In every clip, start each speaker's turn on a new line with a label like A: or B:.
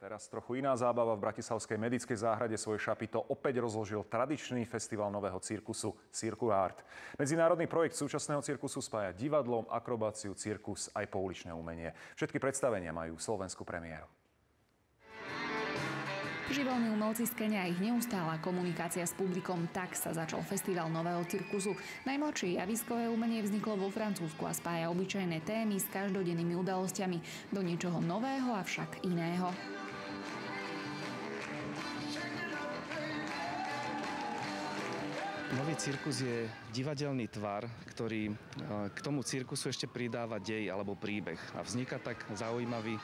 A: Teraz trochu iná zábava. V bratislavskej medickej záhrade svoj šapito opäť rozložil tradičný festival nového cirkusu Circle Art. Medzinárodný projekt súčasného cirkusu spája divadlo, akrobáciu, cirkus aj pouličné umenie. Všetky predstavenia majú slovenskú premiéru.
B: Živelní umelci skenia ich neustála komunikácia s publikom, tak sa začal festival nového cirkusu. Najmladšie javiskové umenie vzniklo vo Francúzsku a spája obyčajné témy s každodennými udalosťami do niečoho nového, avšak iného.
C: Nový cirkus je divadelný tvar, ktorý k tomu cirkusu ešte pridáva dej alebo príbeh. A vzniká tak zaujímavý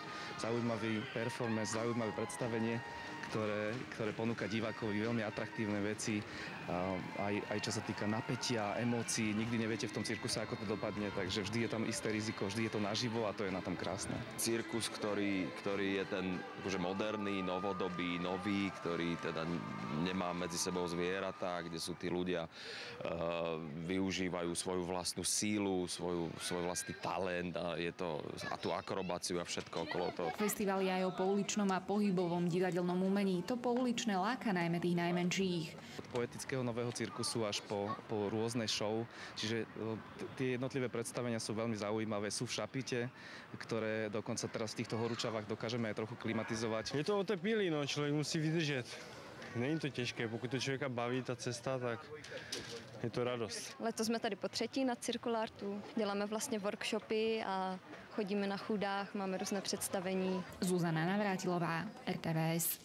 C: performance, zaujímavé predstavenie, ktoré ponúka divákovi veľmi atraktívne veci, aj čo sa týka napätia, emócií. Nikdy neviete v tom cirkuse, ako to dopadne, takže vždy je tam isté riziko, vždy je to naživo a to je na tom krásne.
D: Cirkus, ktorý je ten akože moderný, novodobý, nový, ktorý teda nemá medzi sebou zvieratá, kde sú tí ľudia využívajú svoju vlastnú sílu, svoj vlastný talent a tú akrobáciu a všetko okolo toho.
B: Festival je aj o pouličnom a pohybovom divadelnom umení. To pouličné láka najmä tých najmenších.
C: Od poetického nového cirkusu až po rôzne show. Čiže tie jednotlivé predstavenia sú veľmi zaujímavé. Sú v šapite, ktoré dokonca teraz v týchto horúčavách dokážeme aj trochu klimatizovať.
E: Je to o té píli, no, člověk musí vydržet. Není to těžké, pokud to člověka baví ta cesta, tak je to radost.
F: Letos jsme tady po třetí na Circle Artu. Děláme vlastně workshopy a chodíme na chudách, máme různé představení.
B: Zuzana Navrátilová, RTVS.